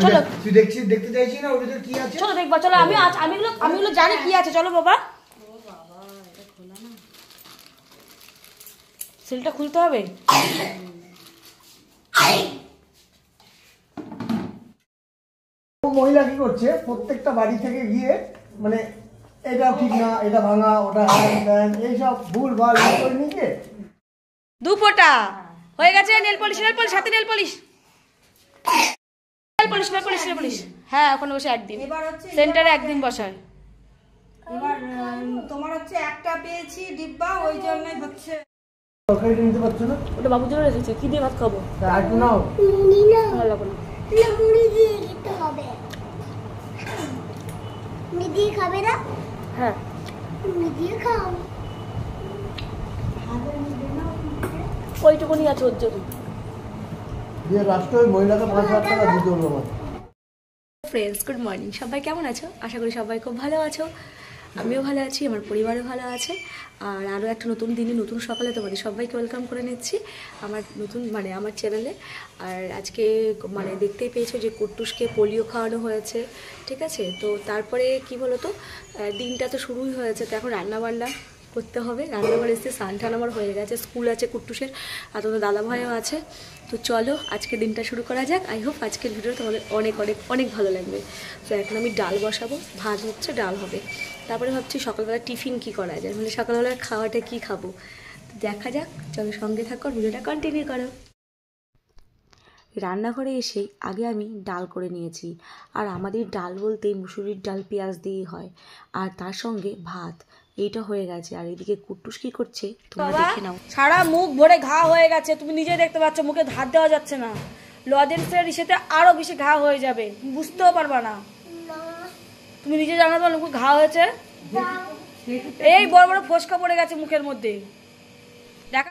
চলো তুই দেখছিস, দেখতে চাইছিস না ওর ভিতরে কি আছে? চলো দেখবা, চলো। আমি এগুলো জানি কি আছে। চলো বাবা। ও বাবা, এটা খোলা না, সিলটা খুলতে হবে। ও মহিলা কি করছে, প্রত্যেকটা বাড়ি থেকে গিয়ে মানে এটা ঠিক না, এটা ভাঙা, ওটা এইসব ভুল ভাল করে নিয়ে দু ফোঁটা হয়ে গেছে। নেল পলিশ, নেল পলিশ, হাতে nail polish, nail polish, nail polish, nail polish. হ্যাঁ, ওখানে বসে একদিন, সেন্টারে একদিন বসায়। এবার তোমার হচ্ছে একটা পেয়েছি ডিব্বা, ওই জন্যই হচ্ছে তরকারিটা নিতে পারছো না। ওটা বাবুর জন্য রেখেছে। কি দিয়ে ভাত খাবো? আর একটু নাও। ভালো লাগবে না। মুড়ি দিয়ে খেতে হবে। মুড়ি দিয়ে খাবে না? হ্যাঁ, মুড়ি দিয়ে খাও। ওইটুকুনি আছে ওর জন্য। দিয়ে লাস্টে ওই মহিলাকে 5,000 টাকা দিতে হলো আমার। Friends, good morning. সবাই কেমন আছো? আশা করি সবাই খুব ভালো আছো। আমিও ভালো আছি, আমার পরিবারও ভালো আছে। আর আরও একটা নতুন দিনে নতুন সকালে তোমাদের সবাইকে ওয়েলকাম করে নিচ্ছি আমার নতুন আমার চ্যানেলে। আর আজকে দেখতেই পেয়েছো যে কুট্টুসকে পোলিও খাওয়ানো হয়েছে, ঠিক আছে? তো তারপরে কি বলো তো, দিনটা তো শুরুই হয়েছে। তো এখন রান্নাবান্না করতে হবে। রান্নাঘর এসে স্নান টান আমার হয়ে গেছে, স্কুল আছে কুট্টুসের, আর তোমাদের দাদাভাইও আছে। তো চলো আজকে দিনটা শুরু করা যাক। আই হোপ আজকের ভিডিও তোমাদের অনেক অনেক অনেক ভালো লাগবে। তো এখন আমি ডাল বসাবো, ভাত হচ্ছে, ডাল হবে। তারপরে ভাবছি সকালবেলা টিফিন কি করা যায়, সকালবেলার খাওয়াটা কি খাবো, তো দেখা যাক। চলো সঙ্গে থাকো, ভিডিওটা কন্টিনিউ করো। রান্নাঘরে এসে আগে আমি ডাল করে নিয়েছি। আর আমাদের ডাল বলতে মুসুরির ডাল পেঁয়াজ দিয়েই হয়, আর তার সঙ্গে ভাত, এইটা হয়ে গেছে। আর এদিকে কুট্টুস কি করছে তোমরা দেখে নাও। সারা মুখ ভরে ঘা হয়ে গেছে, তুমি নিজেই দেখতে পাচ্ছ, মুখে ধার দেওয়া যাচ্ছে না। লজেন্সের ইসেতে আরো বেশি ঘা হয়ে যাবে, বুঝতেও পারবা না। তুমি নিজে জানো তো মুখে ঘা হয়েছে, এই বড় বড় ফোসকা পড়ে গেছে মুখের মধ্যে। দেখা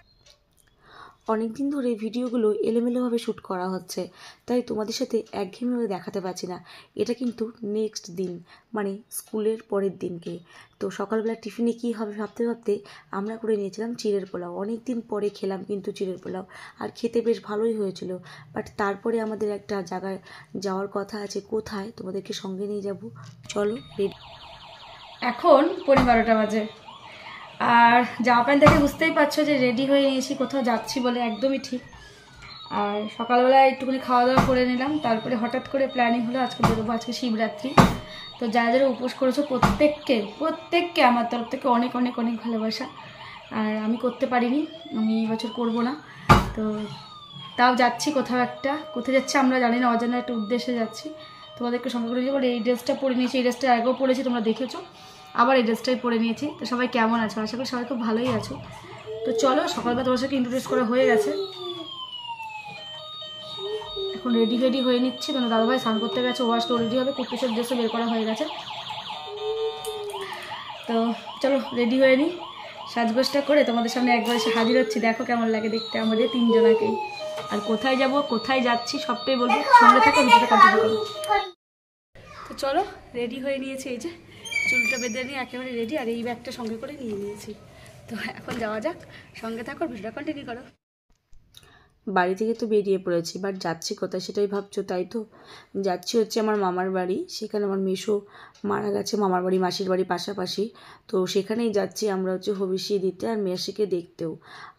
অনেকদিন ধরে ভিডিওগুলো এলোমেলোভাবে শ্যুট করা হচ্ছে, তাই তোমাদের সাথে একঘেয়েমিভাবে দেখাতে পারছি না। এটা কিন্তু নেক্সট দিন, স্কুলের পরের দিনকে। তো সকালবেলা টিফিনে কী হবে ভাবতে ভাবতে আমরা করে নিয়েছিলাম চিড়ের পোলাও। অনেক দিন পরে খেলাম কিন্তু চিড়ের পোলাও, আর খেতে বেশ ভালোই হয়েছিল। বাট তারপরে আমাদের একটা জায়গায় যাওয়ার কথা আছে। কোথায় তোমাদেরকে সঙ্গে নিয়ে যাব, চলো। এখন 12:15 বাজে, আর জামা প্যান্ট দেখে বুঝতেই পারছো যে রেডি হয়ে নিয়েছি, কোথাও যাচ্ছি বলে, একদমই ঠিক। আর সকালবেলা একটুখানি খাওয়া দাওয়া করে নিলাম, তারপরে হঠাৎ করে প্ল্যানিং হলো আজকে বেরোবো, আজকে শিবরাত্রি। তো যারা যারা উপোস করেছো প্রত্যেককে আমার তরফ থেকে অনেক অনেক অনেক ভালোবাসা। আর আমি করতে পারিনি, আমি এই বছর করবো না। তো তাও যাচ্ছি কোথাও একটা, কোথায় যাচ্ছি আমরা জানি না, অজানা একটা উদ্দেশ্যে যাচ্ছি। তোমাদেরকে সঙ্গে করে যাবো। এই ড্রেসটা পরে নিয়েছি, এই ড্রেসটা আগেও পরেছি, তোমরা দেখেছো, আবার এই ড্রেসটাই পরে নিয়েছি। তো সবাই কেমন আছো? আশা করি সবাই খুব ভালোই আছো। তো চলো, সকালবেলা তোমার সাথে ইন্ট্রোডিউস করা হয়ে গেছে, এখন রেডি হয়ে নিচ্ছি। তোমার দাদাভাই স্নান করতে গেছে, ওয়াশ তো রেডি হবে, কুট্টুসের ড্রেসও বের করা হয়ে গেছে। তো চলো রেডি হয়ে নিই, সাজগোজটা করে তোমাদের সামনে একবার এসে হাজির হচ্ছি। দেখো কেমন লাগে দেখতে আমাদের তিনজনাকেই। আর কোথায় যাব, কোথায় যাচ্ছি সবটাই বলবো, সঙ্গে থাকো, ভিডিওটা কন্টিনিউ করো। তো চলো রেডি হয়ে নিয়েছি, এই যে চুলটা বেঁধে নিয়ে একেবারে রেডি, আর এই ব্যাগটা সঙ্গে করে নিয়ে নিয়েছি। তো এখন যাওয়া যাক, সঙ্গে থাকো, ভিডিওটা কন্টিনিউ করো। বাড়ি থেকে তো বেরিয়ে পড়েছি, বাট যাচ্ছি কোথায় সেটাই ভাবছো, তাই তো? যাচ্ছি হচ্ছে আমার মামার বাড়ি, সেখানে আমার মেসো মারা গেছে, মামার বাড়ি মাসির বাড়ি পাশাপাশি। তো সেখানেই যাচ্ছি আমরা হচ্ছে হবিষ্যি দিতে আর মেয়াসিকে দেখতেও।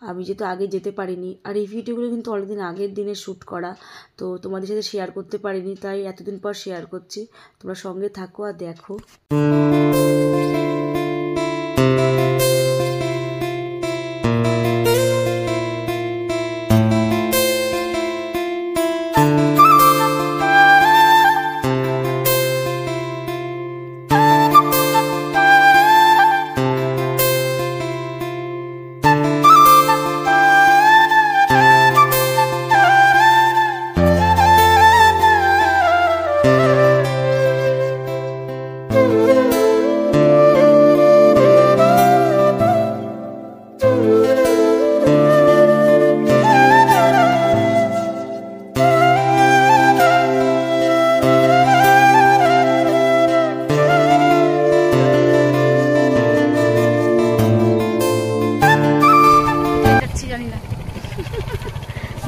আমি যেহেতু আগে যেতে পারিনি, আর এই ভিডিওগুলো কিন্তু অনেকদিন আগের দিনে শ্যুট করা, তো তোমাদের সাথে শেয়ার করতে পারিনি, তাই এতদিন পর শেয়ার করছি। তোমরা সঙ্গে থাকো আর দেখো।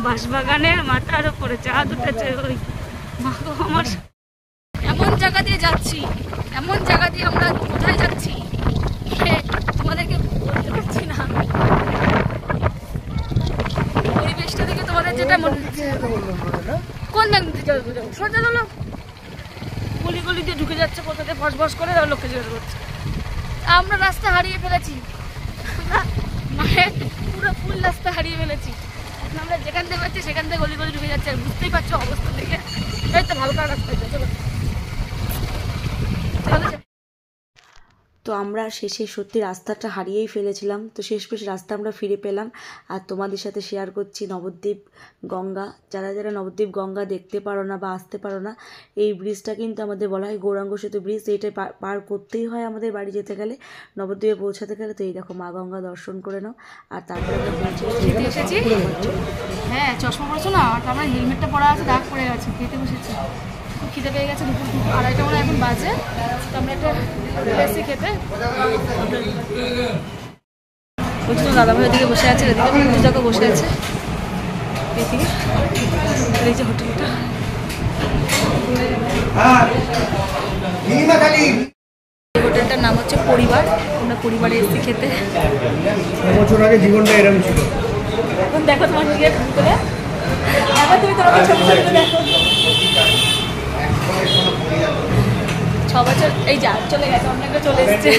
বাঁশবাগানের মাথার উপরে চাঁদ উঠেছে, ওই আমার এমন জায়গা দিয়ে যাচ্ছি, এমন জায়গা দিয়ে আমরা কোথায় যাচ্ছি তোমাদেরকে বলতে পারছি না। পরিবেশটা দেখে তোমাদের যেটা মনে হচ্ছে কোন সোজা হলো গলি গলি দিয়ে ঢুকে যাচ্ছে, কোথাতে ফস ফস করে লোককে জিজ্ঞাসা করছে। আমরা রাস্তা হারিয়ে ফেলেছি, মানে পুরো ফুল রাস্তা হারিয়ে ফেলেছি। আমরা যেখান থেকে পাচ্ছি সেখান থেকে গলি গলি ঢুকে যাচ্ছে, বুঝতেই পারছো অবস্থা দেখে। এই তো ভালো করা রাস্তা, চলো। তো আমরা শেষে সত্যি রাস্তাটা হারিয়েই ফেলেছিলাম। তো শেষ রাস্তা আমরা ফিরে পেলাম। আর তোমাদের সাথে শেয়ার করছি নবদ্বীপ গঙ্গা। যারা যারা নবদ্বীপ গঙ্গা দেখতে পারো না বা আসতে পারো না, এই ব্রিজটা কিন্তু আমাদের বলা হয় গৌরাঙ্গ সেতু ব্রিজ। এইটা পার করতেই হয় আমাদের বাড়ি যেতে গেলে, নবদ্বীপে পৌঁছাতে গেলে। তো এই দেখো মা গঙ্গা দর্শন করে নাও। আর তারপরে আমরা খেতে এসেছি। হ্যাঁ, চশমা পড়ছো না, আর আমার হেলমেটটা পরা আছে, দাগ পড়ে গেছে। খেতে বসেছি, খুব খিদে পেয়ে গেছে। দুপুর 2:30 মনে এখন বাজে। তো আমরা একটা এসে খেতে বলছিল, দাদাভাই ওদিকে বসে আছে, এদিকে পূজাকে বসে আছে। এদিকে এই যে হোটেলটা, হোটেলটার নাম হচ্ছে পরিবার। আমরা পরিবারে এসেছি খেতে। বছর আগে জীবনটা এরকম ছিল। এখন দেখো তোমার নিজের করে, এবার তুমি তোমাকে ছবি ছবি দেখো। 6 বছর এই যা চলে গেছে, অনেকটা চলে এসছে।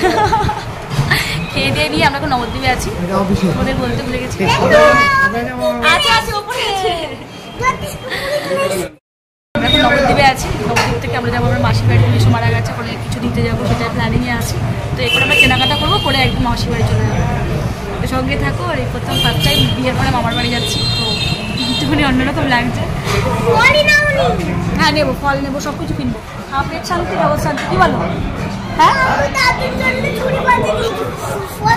খেয়ে দিয়ে নিয়ে আমরা এখন নবদ্বীপে আছি। ওদের বলতে ভুলে গেছি। আছে ওপরে আছে। আমরা এখন নবদ্বীপে আছি। নবদ্বীপ থেকে আমরা যাবো আমার মাসির বাড়ি। মেসো মারা গেছে, করে কিছু দিতে যাবো, সেটা প্ল্যানিংয়ে আছি। তো এরপর আমরা কেনাকাটা করবো, করে একদম মাসির বাড়ি চলে যাবো। তো সঙ্গে থাকো। আর এই প্রথম ফার্স্ট টাইম বিয়ের পরে মামার বাড়ি যাচ্ছি, তো একটুখানি অন্যরকম লাগছে। হ্যাঁ নেবো, ফল নেবো, সব কিছু কিনবো। আপনার শান্তি, জগৎ শান্তি, কি বলো? হ্যাঁ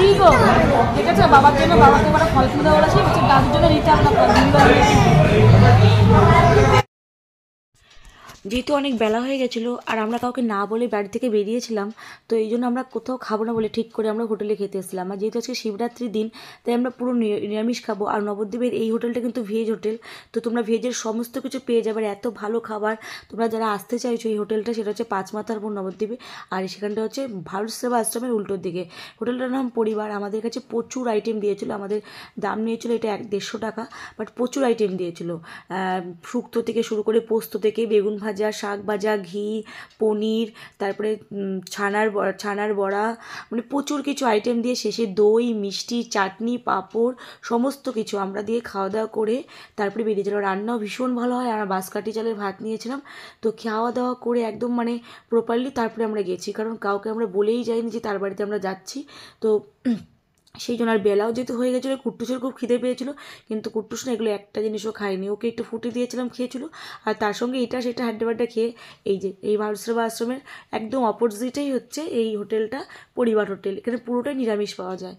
কি গো, ঠিক আছে। বাবার জন্য বাবাকে এবার ফল কিনে দেওয়া বলেছি, হচ্ছে দাদুর জন্য নিতে আমরা ফল কিনে। যেহেতু অনেক বেলা হয়ে গেছিলো আর আমরা কাউকে না বলে বাড়ি থেকে বেরিয়েছিলাম, তো এই জন্য আমরা কোথাও খাবো না বলে ঠিক করে আমরা হোটেলে খেতে এসেছিলাম। আর যেহেতু আজকে শিবরাত্রির দিন, তাই আমরা পুরো নিরামিষ খাবো। আর নবদ্বীপের এই হোটেলটা কিন্তু ভেজ হোটেল, তো তোমরা ভেজের সমস্ত কিছু পেয়ে যাবে। আর এত ভালো খাবার, তোমরা যারা আসতে চাইছো এই হোটেলটা, সেটা হচ্ছে 5 মাথার মোড় নবদ্বীপে। আর সেখানটা হচ্ছে ভারত সেবা আশ্রমের উল্টোর দিকে। হোটেলটার নাম পরিবার। আমাদের কাছে প্রচুর আইটেম দিয়েছিল, আমাদের দাম নিয়েছিল এটা 150 টাকা, বাট প্রচুর আইটেম দিয়েছিল। শুক্তো থেকে শুরু করে পোস্ত থেকে বেগুন ভাজা, শাক ভাজা, ঘি, পনির, তারপরে ছানার বড়া, মানে প্রচুর কিছু আইটেম দিয়ে শেষে দই, মিষ্টি, চাটনি, পাঁপড়, সমস্ত কিছু আমরা দিয়ে খাওয়া দাওয়া করে তারপরে বেরিয়ে গেলাম। রান্নাও ভীষণ ভালো হয়। আমরা বাঁশকাঠি চালের ভাত নিয়েছিলাম। তো খাওয়া দাওয়া করে একদম মানে প্রপারলি তারপরে আমরা গেছি, কারণ কাউকে আমরা বলেই যাইনি যে তার বাড়িতে আমরা যাচ্ছি। তো সেই জন্য। আর বেলাও যেহেতু হয়ে গেছিলো, কুট্টুসের খুব খিদে পেয়েছিল, কিন্তু কুট্টুস না এগুলো একটা জিনিসও খায়নি। ওকে একটু ফুটে দিয়েছিলাম, খেয়েছিল। আর তার সঙ্গে এটা সেটা হাড্ডাবাড্ডা খেয়ে এই যে এই ভারত সেবা আশ্রমের একদম অপোজিটেই হচ্ছে এই হোটেলটা, পরিবার হোটেল। এখানে পুরোটাই নিরামিষ পাওয়া যায়।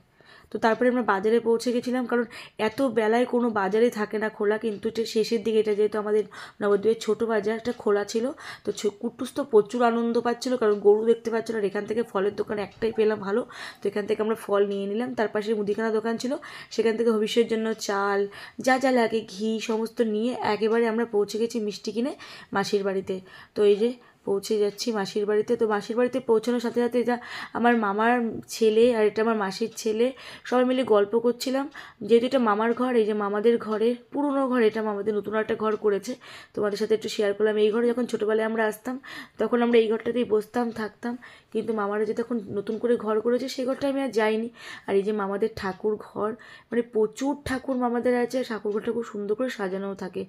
তো তারপরে আমরা বাজারে পৌঁছে গেছিলাম, কারণ এত বেলায় কোনো বাজারে থাকে না খোলা, কিন্তু এটা শেষের দিকে, এটা যেহেতু আমাদের নবদ্বীপের ছোটো বাজারটা খোলা ছিল। তো কুট্টুস তো প্রচুর আনন্দ পাচ্ছিলো, কারণ গরু দেখতে পাচ্ছিলো। আর এখান থেকে ফলের দোকান একটাই পেলাম ভালো, তো এখান থেকে আমরা ফল নিয়ে নিলাম। তার পাশে মুদিখানা দোকান ছিল, সেখান থেকে ভবিষ্যতের জন্য চাল, যা যা লাগে, ঘি, সমস্ত নিয়ে একেবারে আমরা পৌঁছে গেছি মিষ্টি কিনে মাসির বাড়িতে। তো এই যে পৌঁছে যাচ্ছি মাসির বাড়িতে। তো মাসির বাড়িতে পৌঁছানোর সাথে সাথে এটা আমার মামার ছেলে আর এটা আমার মাসির ছেলে, সবাই মিলে গল্প করছিলাম। যেহেতু এটা মামার ঘর, এই যে মামাদের ঘরের পুরনো ঘর, এটা মামাদের নতুন একটা ঘর করেছে, তোমাদের সাথে একটু শেয়ার করলাম। এই ঘরে যখন ছোটোবেলায় আমরা আসতাম, তখন আমরা এই ঘরটাতেই বসতাম, থাকতাম। কিন্তু মামারা যে তখন নতুন করে ঘর করেছে, সেই ঘরটা আমি আর যাইনি। আর এই যে মামাদের ঠাকুর ঘর, মানে প্রচুর ঠাকুর মামাদের আছে, ঠাকুর ঘরটা খুব সুন্দর করে সাজানোও থাকে।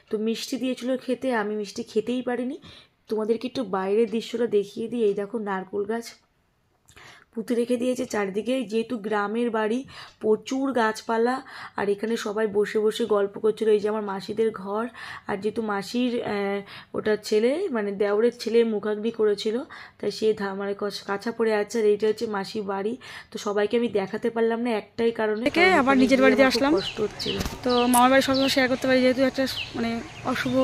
তো মিষ্টি দিয়েছিল খেতে, আমি মিষ্টি খেতেই পারিনি। তোমাদেরকে একটু বাইরের দৃশ্যটা দেখিয়ে দিই। এই দেখো নারকেল গাছ পুঁতে রেখে দিয়েছে চারিদিকে। যেহেতু গ্রামের বাড়ি, প্রচুর গাছপালা, আর এখানে সবাই বসে বসে গল্প করছিল। এই যে আমার মাসিদের ঘর, আর যেহেতু মাসির ওটা ছেলে, মানে দেওরের ছেলে মুখাগ্নি করেছিল, তাই সে মানে কাছা পড়ে আছে। আর এইটা হচ্ছে মাসির বাড়ি। তো সবাইকে আমি দেখাতে পারলাম না একটাই কারণে, আবার নিজের বাড়িতে আসলাম। কষ্ট হচ্ছিল। তো মামার বাড়ি সবসময় শেয়ার করতে পারি, যেহেতু একটা মানে অশুভ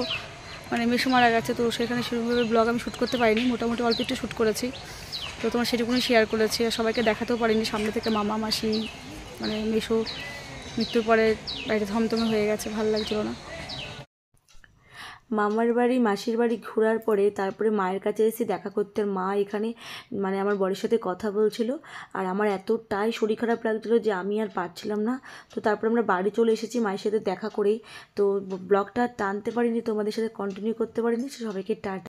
মানে মেসো মারা গেছে, তো সেখানে সেরকমভাবে ব্লগ আমি শ্যুট করতে পারিনি, মোটামুটি অল্প একটু শ্যুট করেছি। তো তোমার সেটুকুনি শেয়ার করেছি, আর সবাইকে দেখাতেও পারিনি সামনে থেকে। মামা মাসি মানে মেসো মৃত্যুর পরে বাড়িতে থমথমে হয়ে গেছে, ভালো লাগছিল না। মামার বাড়ি মাসির বাড়ি ঘোরার পরে তারপরে মায়ের কাছে এসে দেখা করতে, আর মা এখানে মানে আমার বরের সাথে কথা বলছিল। আর আমার এতটাই শরীর খারাপ লাগছিলো যে আমি আর পারছিলাম না। তো তারপর আমরা বাড়ি চলে এসেছি মায়ের সাথে দেখা করেই। তো ব্লগটা টানতে পারিনি, তোমাদের সাথে কন্টিনিউ করতে পারিনি। সবাইকে টাটা।